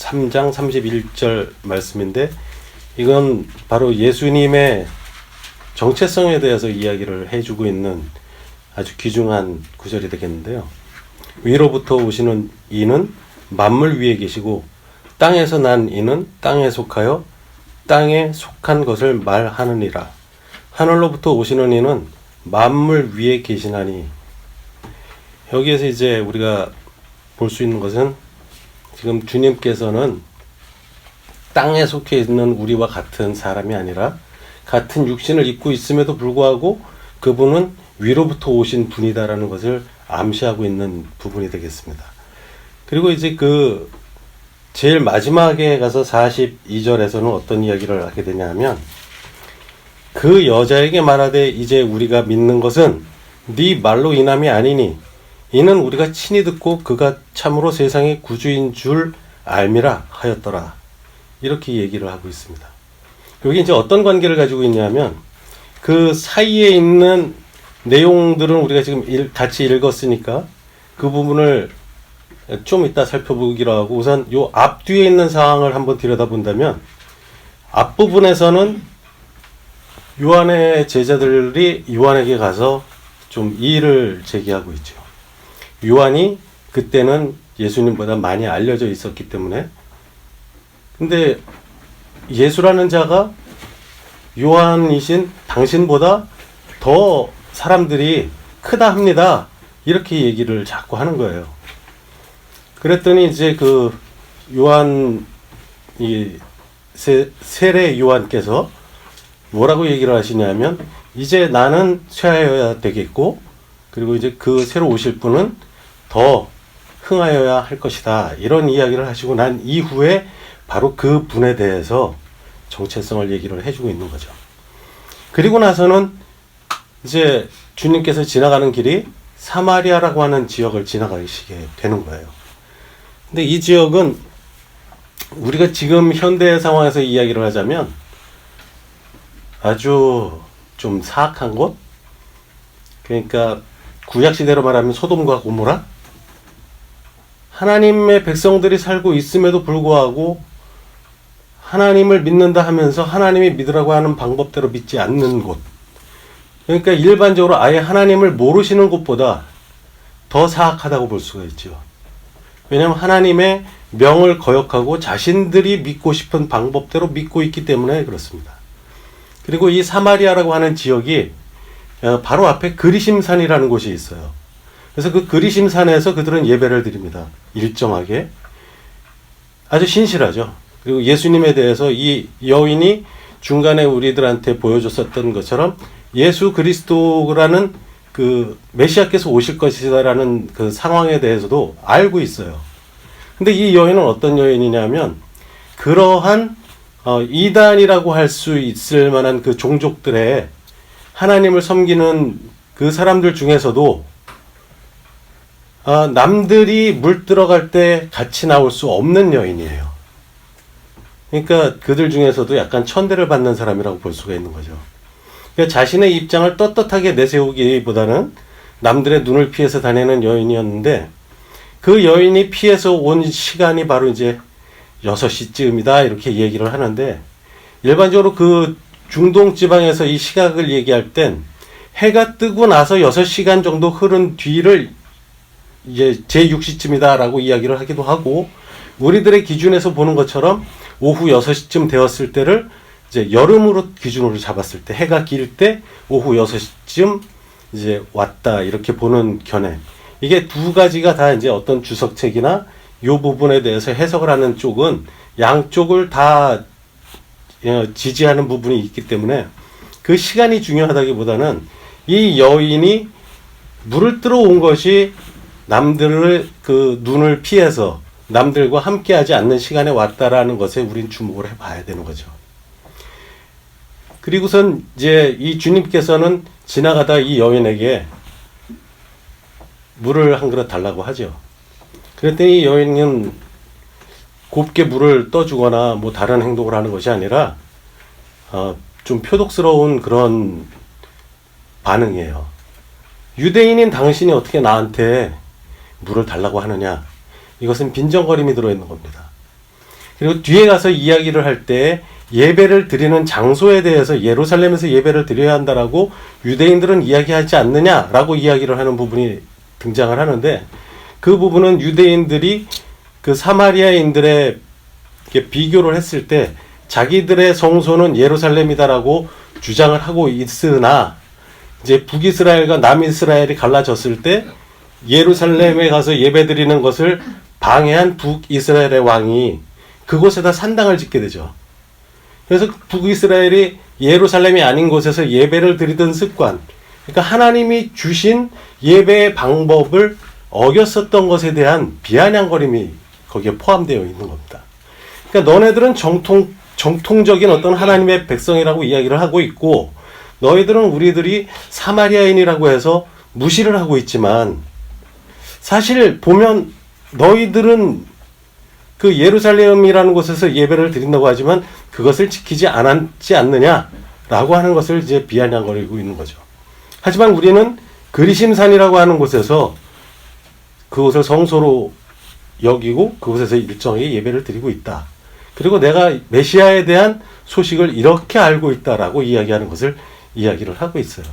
3장 31절 말씀인데, 이건 바로 예수님의 정체성에 대해서 이야기를 해주고 있는 아주 귀중한 구절이 되겠는데요. 위로부터 오시는 이는 만물 위에 계시고 땅에서 난 이는 땅에 속하여 땅에 속한 것을 말하느니라. 하늘로부터 오시는 이는 만물 위에 계시나니. 여기에서 이제 우리가 볼 수 있는 것은 지금 주님께서는 땅에 속해 있는 우리와 같은 사람이 아니라 같은 육신을 입고 있음에도 불구하고 그분은 위로부터 오신 분이다라는 것을 암시하고 있는 부분이 되겠습니다. 그리고 이제 그 제일 마지막에 가서 42절에서는 어떤 이야기를 하게 되냐면, 그 여자에게 말하되 이제 우리가 믿는 것은 네 말로 인함이 아니니 이는 우리가 친히 듣고 그가 참으로 세상의 구주인 줄 알미라 하였더라. 이렇게 얘기를 하고 있습니다. 여기 이제 어떤 관계를 가지고 있냐면, 그 사이에 있는 내용들은 우리가 지금 같이 읽었으니까 그 부분을 좀 이따 살펴보기로 하고, 우선 요 앞뒤에 있는 상황을 한번 들여다본다면, 앞부분에서는 요한의 제자들이 요한에게 가서 좀 이의를 제기하고 있죠. 요한이 그때는 예수님보다 많이 알려져 있었기 때문에. 근데 예수라는 자가 요한이신 당신보다 더 사람들이 크다 합니다. 이렇게 얘기를 자꾸 하는 거예요. 그랬더니 이제 그 요한, 세례 요한께서 뭐라고 얘기를 하시냐면, 이제 나는 쇠하여야 되겠고, 그리고 이제 그 새로 오실 분은 더 흥하여야 할 것이다. 이런 이야기를 하시고 난 이후에 바로 그 분에 대해서 정체성을 얘기를 해주고 있는 거죠. 그리고 나서는 이제 주님께서 지나가는 길이 사마리아라고 하는 지역을 지나가시게 되는 거예요. 근데 이 지역은 우리가 지금 현대 상황에서 이야기를 하자면 아주 좀 사악한 곳? 그러니까 구약시대로 말하면 소돔과 고모라? 하나님의 백성들이 살고 있음에도 불구하고 하나님을 믿는다 하면서 하나님이 믿으라고 하는 방법대로 믿지 않는 곳. 그러니까 일반적으로 아예 하나님을 모르시는 곳보다 더 사악하다고 볼 수가 있죠. 왜냐하면 하나님의 명을 거역하고 자신들이 믿고 싶은 방법대로 믿고 있기 때문에 그렇습니다. 그리고 이 사마리아라고 하는 지역이 바로 앞에 그리심산이라는 곳이 있어요. 그래서 그 그리심산에서 그들은 예배를 드립니다. 일정하게. 아주 신실하죠. 그리고 예수님에 대해서 이 여인이 중간에 우리들한테 보여줬었던 것처럼 예수 그리스도라는 그 메시아께서 오실 것이다라는 그 상황에 대해서도 알고 있어요. 근데 이 여인은 어떤 여인이냐면, 그러한 이단이라고 할 수 있을 만한 그 종족들의 하나님을 섬기는 그 사람들 중에서도 남들이 물 들어갈 때 같이 나올 수 없는 여인이에요. 그러니까 그들 중에서도 약간 천대를 받는 사람이라고 볼 수가 있는 거죠. 그러니까 자신의 입장을 떳떳하게 내세우기보다는 남들의 눈을 피해서 다니는 여인이었는데, 그 여인이 피해서 온 시간이 바로 이제 6시쯤이다 이렇게 얘기를 하는데, 일반적으로 그 중동 지방에서 이 시각을 얘기할 땐 해가 뜨고 나서 6시간 정도 흐른 뒤를 이제 제6시쯤이다 라고 이야기를 하기도 하고, 우리들의 기준에서 보는 것처럼 오후 6시쯤 되었을 때를 이제 여름으로 기준으로 잡았을 때, 해가 길 때 오후 6시쯤 이제 왔다 이렇게 보는 견해. 이게 두 가지가 다 이제 어떤 주석책이나 요 부분에 대해서 해석을 하는 쪽은 양쪽을 다 지지하는 부분이 있기 때문에 그 시간이 중요하다기보다는 이 여인이 물을 들어온 것이 남들을 그 눈을 피해서 남들과 함께하지 않는 시간에 왔다라는 것에 우린 주목을 해봐야 되는 거죠. 그리고선 이제 이 주님께서는 지나가다 이 여인에게 물을 한 그릇 달라고 하죠. 그랬더니 이 여인은 곱게 물을 떠주거나 뭐 다른 행동을 하는 것이 아니라 좀 표독스러운 그런 반응이에요. 유대인인 당신이 어떻게 나한테 물을 달라고 하느냐? 이것은 빈정거림이 들어있는 겁니다. 그리고 뒤에 가서 이야기를 할 때 예배를 드리는 장소에 대해서 예루살렘에서 예배를 드려야 한다라고 유대인들은 이야기하지 않느냐라고 이야기를 하는 부분이 등장을 하는데, 그 부분은 유대인들이 그 사마리아인들의 비교를 했을 때 자기들의 성소는 예루살렘이다라고 주장을 하고 있으나, 이제 북이스라엘과 남이스라엘이 갈라졌을 때 예루살렘에 가서 예배드리는 것을 방해한 북이스라엘의 왕이 그곳에다 산당을 짓게 되죠. 그래서 북이스라엘이 예루살렘이 아닌 곳에서 예배를 드리던 습관, 그러니까 하나님이 주신 예배의 방법을 어겼었던 것에 대한 비아냥거림이 거기에 포함되어 있는 겁니다. 그러니까 너네들은 정통적인 어떤 하나님의 백성이라고 이야기를 하고 있고, 너희들은 우리들이 사마리아인이라고 해서 무시를 하고 있지만, 사실 보면 너희들은 그 예루살렘이라는 곳에서 예배를 드린다고 하지만 그것을 지키지 않았지 않느냐라고 하는 것을 이제 비아냥거리고 있는 거죠. 하지만 우리는 그리심산이라고 하는 곳에서 그곳을 성소로 여기고 그곳에서 일정하게 예배를 드리고 있다. 그리고 내가 메시아에 대한 소식을 이렇게 알고 있다라고 이야기하는 것을 이야기를 하고 있어요.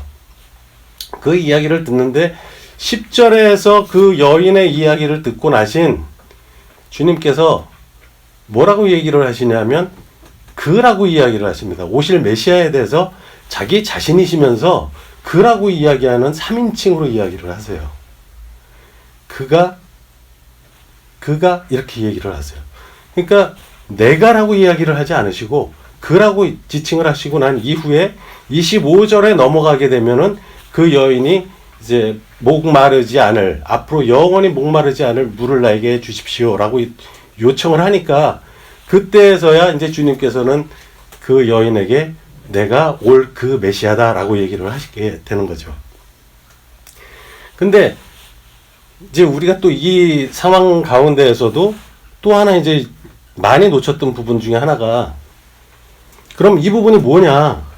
그 이야기를 듣는데 10절에서 그 여인의 이야기를 듣고 나신 주님께서 뭐라고 얘기를 하시냐면 그라고 이야기를 하십니다. 오실 메시아에 대해서 자기 자신이시면서 그라고 이야기하는 3인칭으로 이야기를 하세요. 그가 이렇게 얘기를 하세요. 그러니까 내가라고 이야기를 하지 않으시고 그라고 지칭을 하시고 난 이후에 25절에 넘어가게 되면은 그 여인이 이제 목마르지 않을, 앞으로 영원히 목마르지 않을 물을 나에게 주십시오라고 요청을 하니까 그때에서야 이제 주님께서는 그 여인에게 내가 올 그 메시아다라고 얘기를 하시게 되는 거죠. 근데 이제 우리가 또 이 상황 가운데에서도 또 하나 이제 많이 놓쳤던 부분 중에 하나가, 그럼 이 부분이 뭐냐?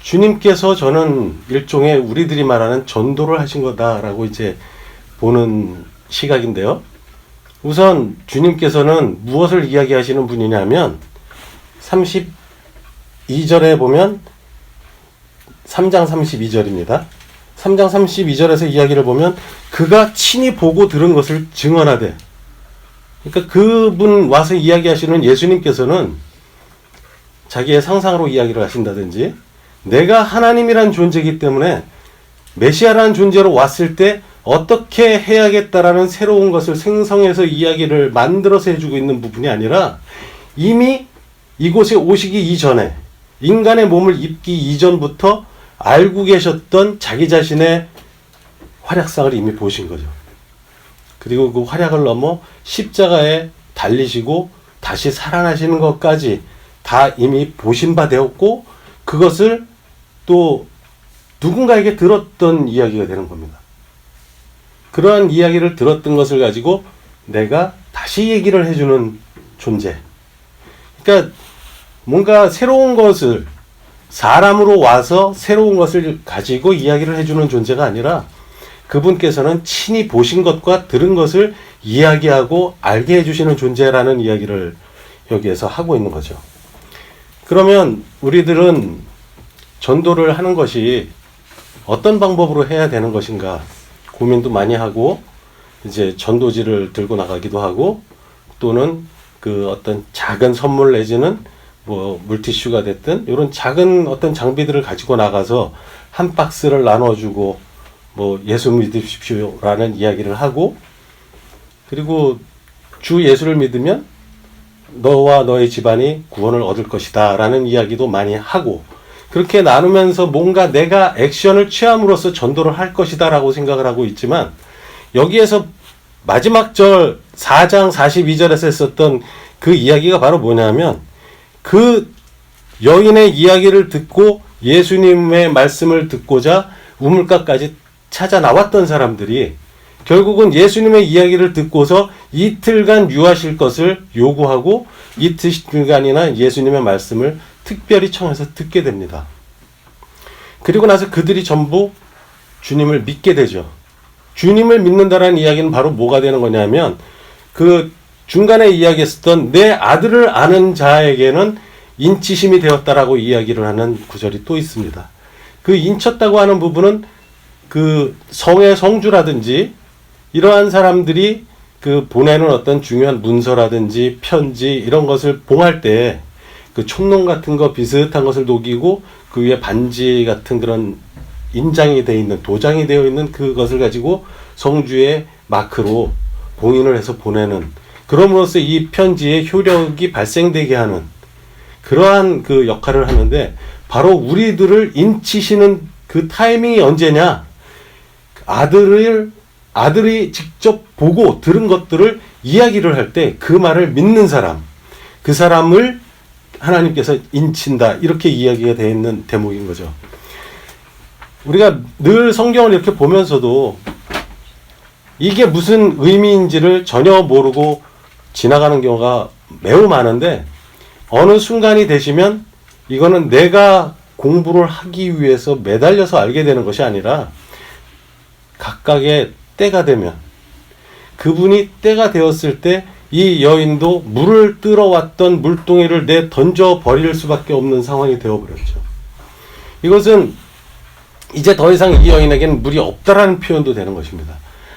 주님께서 저는 일종의 우리들이 말하는 전도를 하신 거다라고 이제 보는 시각인데요. 우선 주님께서는 무엇을 이야기하시는 분이냐면 32절에 보면 3장 32절입니다. 3장 32절에서 이야기를 보면 그가 친히 보고 들은 것을 증언하되, 그러니까 그분 와서 이야기하시는 예수님께서는 자기의 상상으로 이야기를 하신다든지, 내가 하나님이란 존재이기 때문에 메시아라는 존재로 왔을 때 어떻게 해야겠다라는 새로운 것을 생성해서 이야기를 만들어서 해주고 있는 부분이 아니라 이미 이곳에 오시기 이전에, 인간의 몸을 입기 이전부터 알고 계셨던 자기 자신의 활약상을 이미 보신 거죠. 그리고 그 활약을 넘어 십자가에 달리시고 다시 살아나시는 것까지 다 이미 보신 바 되었고, 그것을 또 누군가에게 들었던 이야기가 되는 겁니다. 그러한 이야기를 들었던 것을 가지고 내가 다시 얘기를 해주는 존재. 그러니까 뭔가 새로운 것을, 사람으로 와서 새로운 것을 가지고 이야기를 해주는 존재가 아니라 그분께서는 친히 보신 것과 들은 것을 이야기하고 알게 해주시는 존재라는 이야기를 여기에서 하고 있는 거죠. 그러면 우리들은 전도를 하는 것이 어떤 방법으로 해야 되는 것인가 고민도 많이 하고, 이제 전도지를 들고 나가기도 하고, 또는 그 어떤 작은 선물 내지는 뭐 물티슈가 됐든 이런 작은 어떤 장비들을 가지고 나가서 한 박스를 나눠주고 뭐 예수 믿으십시오라는 이야기를 하고, 그리고 주 예수를 믿으면 너와 너의 집안이 구원을 얻을 것이다 라는 이야기도 많이 하고, 그렇게 나누면서 뭔가 내가 액션을 취함으로써 전도를 할 것이다 라고 생각을 하고 있지만, 여기에서 마지막 절 4장 42절에서 했었던 그 이야기가 바로 뭐냐면, 그 여인의 이야기를 듣고 예수님의 말씀을 듣고자 우물가까지 찾아 나왔던 사람들이 결국은 예수님의 이야기를 듣고서 이틀간 유하실 것을 요구하고 이틀간이나 예수님의 말씀을 특별히 청해서 듣게 됩니다. 그리고 나서 그들이 전부 주님을 믿게 되죠. 주님을 믿는다라는 이야기는 바로 뭐가 되는 거냐면, 그 중간에 이야기했었던 내 아들을 아는 자에게는 인치심이 되었다라고 이야기를 하는 구절이 또 있습니다. 그 인쳤다고 하는 부분은 그 성의 성주라든지 이러한 사람들이 그 보내는 어떤 중요한 문서라든지 편지 이런 것을 봉할 때 그 촛농 같은 거 비슷한 것을 녹이고 그 위에 반지 같은 그런 인장이 되어 있는 도장이 되어 있는 그것을 가지고 성주의 마크로 봉인을 해서 보내는, 그럼으로써 이 편지의 효력이 발생되게 하는 그러한 그 역할을 하는데, 바로 우리들을 인치시는 그 타이밍이 언제냐? 아들이 직접 보고 들은 것들을 이야기를 할 때 그 말을 믿는 사람, 그 사람을 하나님께서 인친다, 이렇게 이야기가 되어 있는 대목인 거죠. 우리가 늘 성경을 이렇게 보면서도 이게 무슨 의미인지를 전혀 모르고 지나가는 경우가 매우 많은데, 어느 순간이 되시면 이거는 내가 공부를 하기 위해서 매달려서 알게 되는 것이 아니라 각각의 때가 되면, 그분이 때가 되었을 때 이 여인도 물을 뜨러왔던 물동이를 내 던져 버릴 수밖에 없는 상황이 되어버렸죠. 이것은 이제 더 이상 이 여인에게는 물이 없다라는 표현도 되는 것입니다.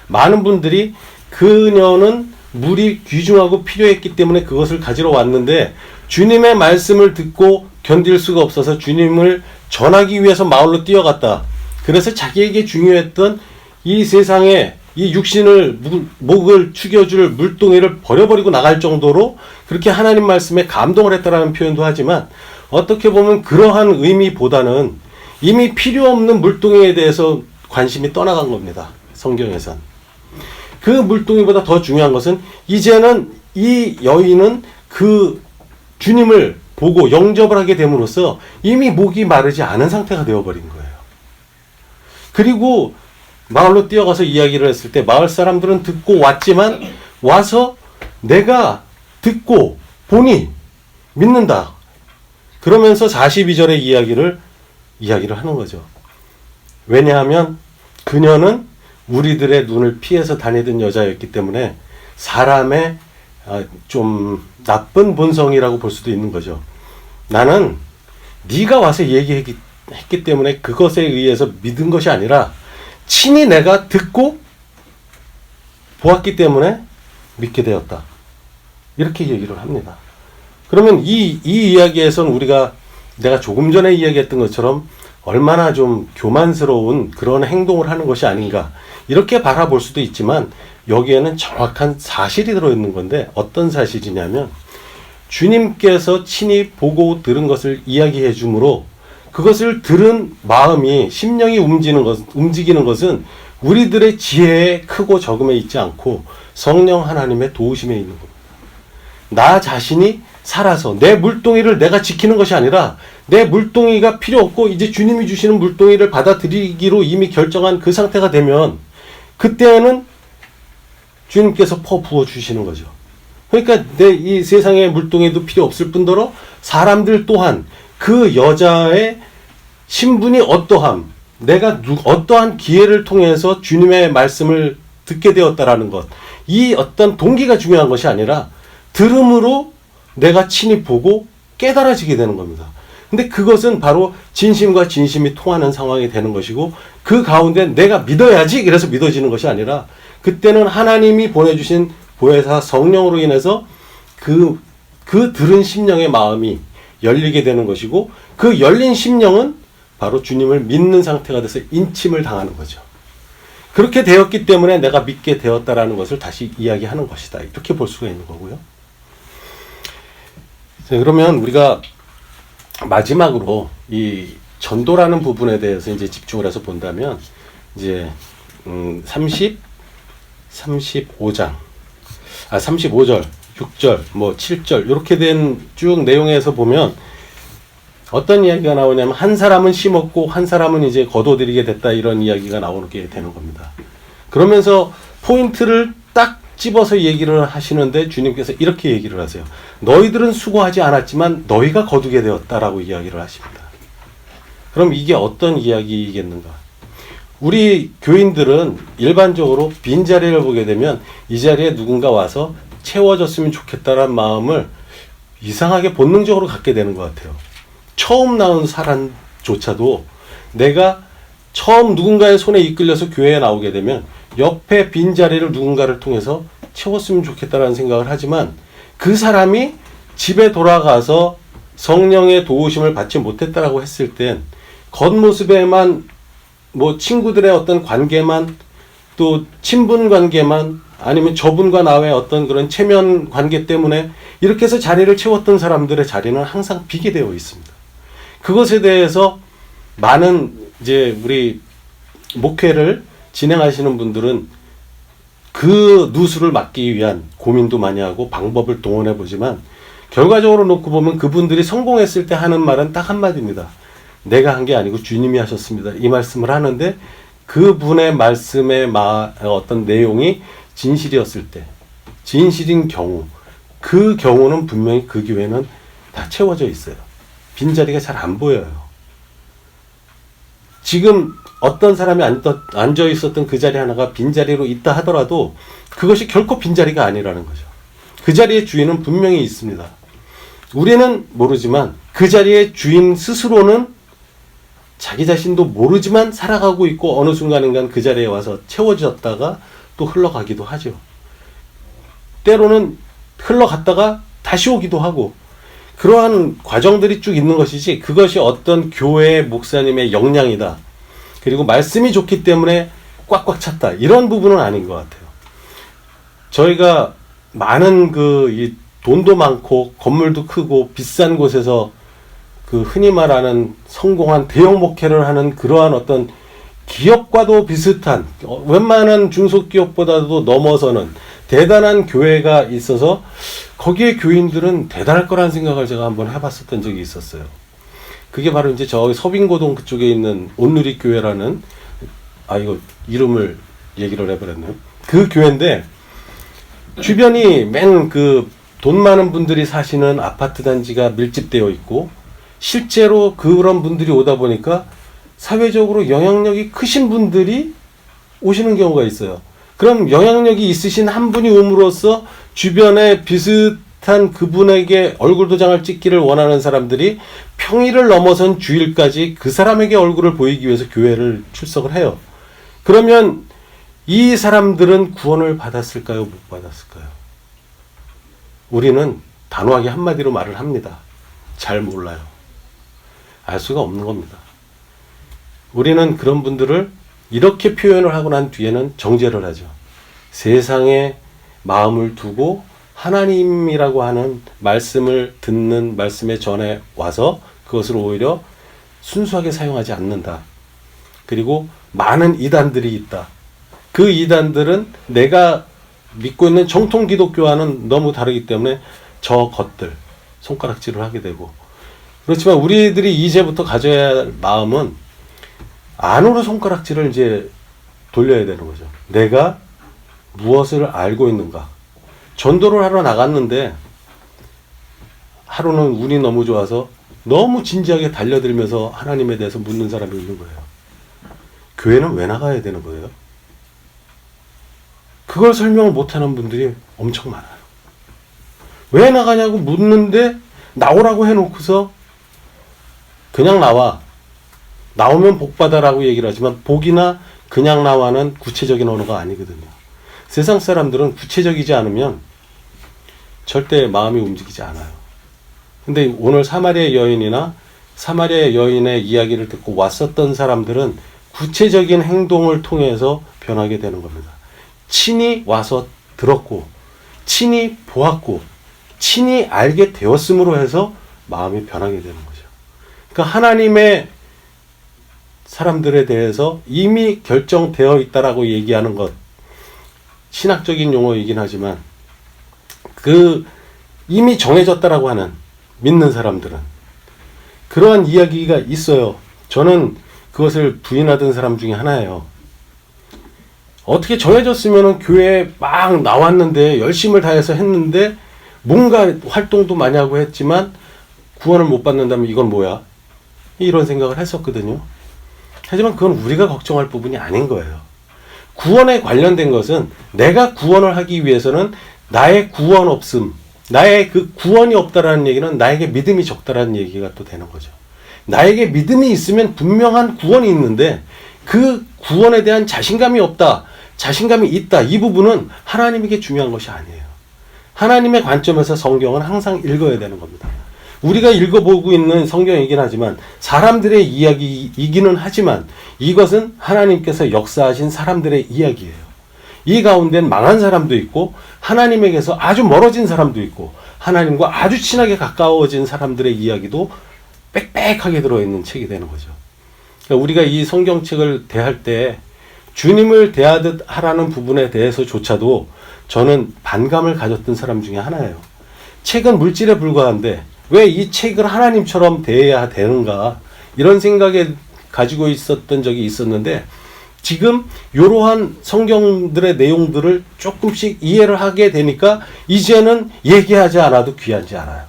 많은 분들이 그녀는 물이 귀중하고 필요했기 때문에 그것을 가지러 왔는데 주님의 말씀을 듣고 견딜 수가 없어서 주님을 전하기 위해서 마을로 뛰어갔다. 그래서 자기에게 중요했던 이 세상에 이 육신을 목을 축여줄 물동이를 버려버리고 나갈 정도로 그렇게 하나님 말씀에 감동을 했다라는 표현도 하지만, 어떻게 보면 그러한 의미보다는 이미 필요 없는 물동이에 대해서 관심이 떠나간 겁니다. 성경에선. 그 물동이보다 더 중요한 것은 이제는 이 여인은 그 주님을 보고 영접을 하게 됨으로써 이미 목이 마르지 않은 상태가 되어버린 거예요. 그리고 마을로 뛰어가서 이야기를 했을 때 마을 사람들은 듣고 왔지만 와서 내가 듣고 보니 믿는다. 그러면서 42절의 이야기를 하는 거죠. 왜냐하면 그녀는 우리들의 눈을 피해서 다니던 여자였기 때문에 사람의 좀 나쁜 본성이라고 볼 수도 있는 거죠. 나는 네가 와서 얘기했기 때문에 그것에 의해서 믿은 것이 아니라 친히 내가 듣고 보았기 때문에 믿게 되었다. 이렇게 얘기를 합니다. 그러면 이 이야기에선 내가 조금 전에 이야기했던 것처럼 얼마나 좀 교만스러운 그런 행동을 하는 것이 아닌가, 이렇게 바라볼 수도 있지만 여기에는 정확한 사실이 들어있는 건데, 어떤 사실이냐면 주님께서 친히 보고 들은 것을 이야기해 주므로 그것을 들은 마음이, 심령이 움직이는 것은 우리들의 지혜의 크고 적음에 있지 않고 성령 하나님의 도우심에 있는 겁니다. 나 자신이 살아서 내 물동이를 내가 지키는 것이 아니라 내 물동이가 필요 없고 이제 주님이 주시는 물동이를 받아들이기로 이미 결정한 그 상태가 되면 그때는 주님께서 부어 주시는 거죠. 그러니까 내 이 세상의 물동이도 필요 없을 뿐더러 사람들 또한 그 여자의 신분이 어떠함, 내가 어떠한 기회를 통해서 주님의 말씀을 듣게 되었다라는 것, 이 어떤 동기가 중요한 것이 아니라 들음으로 내가 친히 보고 깨달아지게 되는 겁니다. 근데 그것은 바로 진심과 진심이 통하는 상황이 되는 것이고, 그 가운데 내가 믿어야지 그래서 믿어지는 것이 아니라 그때는 하나님이 보내주신 보혜사 성령으로 인해서 그 들은 심령의 마음이 열리게 되는 것이고, 그 열린 심령은 바로 주님을 믿는 상태가 돼서 인침을 당하는 거죠. 그렇게 되었기 때문에 내가 믿게 되었다라는 것을 다시 이야기하는 것이다. 이렇게 볼 수가 있는 거고요. 그러면 우리가 마지막으로 이 전도라는 부분에 대해서 이제 집중을 해서 본다면, 이제 35절, 6절, 7절 이렇게 된 쭉 내용에서 보면 어떤 이야기가 나오냐면, 한 사람은 심었고 한 사람은 이제 거둬들이게 됐다, 이런 이야기가 나오게 되는 겁니다. 그러면서 포인트를 딱 집어서 얘기를 하시는데 주님께서 이렇게 얘기를 하세요. 너희들은 수고하지 않았지만 너희가 거두게 되었다라고 이야기를 하십니다. 그럼 이게 어떤 이야기겠는가? 우리 교인들은 일반적으로 빈자리를 보게 되면 이 자리에 누군가 와서 채워졌으면 좋겠다는 마음을 이상하게 본능적으로 갖게 되는 것 같아요. 처음 나온 사람조차도 내가 처음 누군가의 손에 이끌려서 교회에 나오게 되면 옆에 빈자리를 누군가를 통해서 채웠으면 좋겠다는 생각을 하지만 그 사람이 집에 돌아가서 성령의 도우심을 받지 못했다라고 했을 땐 겉모습에만 뭐 친구들의 어떤 관계만 또 친분 관계만 아니면 저분과 나의 어떤 그런 체면 관계 때문에 이렇게 해서 자리를 채웠던 사람들의 자리는 항상 비게 되어 있습니다. 그것에 대해서 많은 이제 우리 목회를 진행하시는 분들은 그 누수를 막기 위한 고민도 많이 하고 방법을 동원해 보지만 결과적으로 놓고 보면 그분들이 성공했을 때 하는 말은 딱 한마디입니다. 내가 한 게 아니고 주님이 하셨습니다. 이 말씀을 하는데 그분의 말씀의 어떤 내용이 진실이었을 때, 진실인 경우, 그 경우는 분명히 그 교회는 다 채워져 있어요. 빈자리가 잘 안 보여요. 지금 어떤 사람이 앉아 있었던 그 자리 하나가 빈자리로 있다 하더라도 그것이 결코 빈자리가 아니라는 거죠. 그 자리의 주인은 분명히 있습니다. 우리는 모르지만 그 자리의 주인 스스로는 자기 자신도 모르지만 살아가고 있고 어느 순간인가 그 자리에 와서 채워졌다가 또 흘러가기도 하죠. 때로는 흘러갔다가 다시 오기도 하고 그러한 과정들이 쭉 있는 것이지 그것이 어떤 교회의 목사님의 역량이다. 그리고 말씀이 좋기 때문에 꽉꽉 찼다. 이런 부분은 아닌 것 같아요. 저희가 많은 이 돈도 많고 건물도 크고 비싼 곳에서 그 흔히 말하는 성공한 대형 목회를 하는 그러한 어떤 기업과도 비슷한 웬만한 중소기업보다도 넘어서는 대단한 교회가 있어서 거기에 교인들은 대단할 거라는 생각을 제가 한번 해봤었던 적이 있었어요. 그게 바로 이제 저기 서빙고동 그쪽에 있는 온누리교회라는 이거 이름을 얘기를 해버렸네요. 그 교회인데 주변이 맨 돈 많은 분들이 사시는 아파트 단지가 밀집되어 있고 실제로 그런 분들이 오다 보니까 사회적으로 영향력이 크신 분들이 오시는 경우가 있어요. 그럼 영향력이 있으신 한 분이 옴으로써 주변에 비슷한 그분에게 얼굴 도장을 찍기를 원하는 사람들이 평일을 넘어선 주일까지 그 사람에게 얼굴을 보이기 위해서 교회를 출석을 해요. 그러면 이 사람들은 구원을 받았을까요? 못 받았을까요? 우리는 단호하게 한마디로 말을 합니다. 잘 몰라요. 알 수가 없는 겁니다. 우리는 그런 분들을 이렇게 표현을 하고 난 뒤에는 정죄를 하죠. 세상에 마음을 두고 하나님이라고 하는 말씀을 듣는 말씀의 전에 와서 그것을 오히려 순수하게 사용하지 않는다. 그리고 많은 이단들이 있다. 그 이단들은 내가 믿고 있는 정통 기독교와는 너무 다르기 때문에 저 것들 손가락질을 하게 되고 그렇지만 우리들이 이제부터 가져야 할 마음은 안으로 손가락질을 이제 돌려야 되는 거죠. 내가 무엇을 알고 있는가. 전도를 하러 나갔는데 하루는 운이 너무 좋아서 너무 진지하게 달려들면서 하나님에 대해서 묻는 사람이 있는 거예요. 교회는 왜 나가야 되는 거예요? 그걸 설명을 못하는 분들이 엄청 많아요. 왜 나가냐고 묻는데 나오라고 해놓고서 그냥 나와. 나오면 복받아라고 얘기를 하지만 복이나 그냥 나와는 구체적인 언어가 아니거든요. 세상 사람들은 구체적이지 않으면 절대 마음이 움직이지 않아요. 근데 오늘 사마리아 여인이나 사마리아 여인의 이야기를 듣고 왔었던 사람들은 구체적인 행동을 통해서 변하게 되는 겁니다. 친히 와서 들었고 친히 보았고 친히 알게 되었음으로 해서 마음이 변하게 되는 거죠. 그러니까 하나님의 사람들에 대해서 이미 결정되어 있다라고 얘기하는 것 신학적인 용어이긴 하지만 이미 정해졌다라고 하는 믿는 사람들은 그러한 이야기가 있어요. 저는 그것을 부인하던 사람 중에 하나예요. 어떻게 정해졌으면 교회에 막 나왔는데 열심을 다해서 했는데 뭔가 활동도 많이 하고 했지만 구원을 못 받는다면 이건 뭐야? 이런 생각을 했었거든요. 하지만 그건 우리가 걱정할 부분이 아닌 거예요. 구원에 관련된 것은 내가 구원을 하기 위해서는 나의 구원 없음, 나의 그 구원이 없다라는 얘기는 나에게 믿음이 적다라는 얘기가 또 되는 거죠. 나에게 믿음이 있으면 분명한 구원이 있는데 그 구원에 대한 자신감이 없다, 자신감이 있다, 이 부분은 하나님에게 중요한 것이 아니에요. 하나님의 관점에서 성경은 항상 읽어야 되는 겁니다. 우리가 읽어보고 있는 성경이긴 하지만 사람들의 이야기이기는 하지만 이것은 하나님께서 역사하신 사람들의 이야기예요. 이 가운데는 망한 사람도 있고 하나님에게서 아주 멀어진 사람도 있고 하나님과 아주 친하게 가까워진 사람들의 이야기도 빽빽하게 들어있는 책이 되는 거죠. 그러니까 우리가 이 성경책을 대할 때 주님을 대하듯 하라는 부분에 대해서조차도 저는 반감을 가졌던 사람 중에 하나예요. 책은 물질에 불과한데 왜 이 책을 하나님처럼 대해야 되는가, 이런 생각에 가지고 있었던 적이 있었는데 지금 이러한 성경들의 내용들을 조금씩 이해를 하게 되니까 이제는 얘기하지 않아도 귀하지 않아요.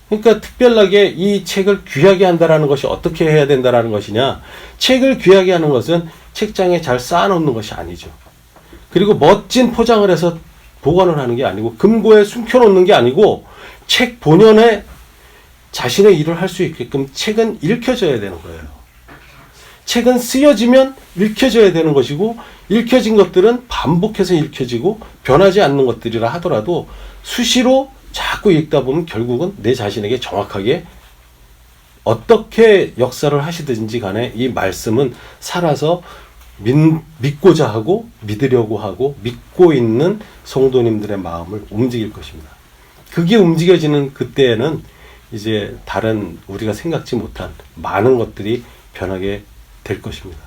그러니까 특별하게 이 책을 귀하게 한다는 것이 어떻게 해야 된다는 것이냐, 책을 귀하게 하는 것은 책장에 잘 쌓아놓는 것이 아니죠. 그리고 멋진 포장을 해서 보관을 하는 게 아니고 금고에 숨겨놓는 게 아니고 책 본연에 자신의 일을 할 수 있게끔 책은 읽혀져야 되는 거예요. 책은 쓰여지면 읽혀져야 되는 것이고 읽혀진 것들은 반복해서 읽혀지고 변하지 않는 것들이라 하더라도 수시로 자꾸 읽다 보면 결국은 내 자신에게 정확하게 어떻게 역사를 하시든지 간에 이 말씀은 살아서 믿고자 하고 믿으려고 하고 믿고 있는 성도님들의 마음을 움직일 것입니다. 그게 움직여지는 그때에는 이제 다른 우리가 생각지 못한 많은 것들이 변하게 될 것입니다.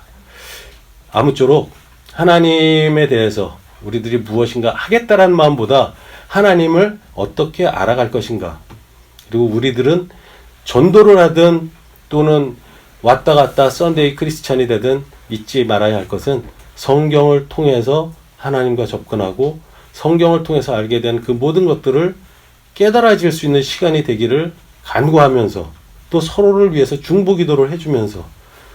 아무쪼록 하나님에 대해서 우리들이 무엇인가 하겠다라는 마음보다 하나님을 어떻게 알아갈 것인가, 그리고 우리들은 전도를 하든 또는 왔다 갔다 썬데이 크리스찬이 되든 잊지 말아야 할 것은 성경을 통해서 하나님과 접근하고 성경을 통해서 알게 된 그 모든 것들을 깨달아질 수 있는 시간이 되기를 간구하면서 또 서로를 위해서 중보기도를 해주면서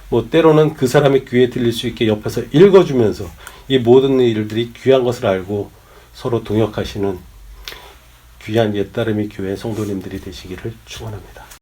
뭐 때로는 그 사람의 귀에 들릴 수 있게 옆에서 읽어주면서 이 모든 일들이 귀한 것을 알고 서로 동역하시는 귀한 옛다름이 교회 성도님들이 되시기를 축원합니다.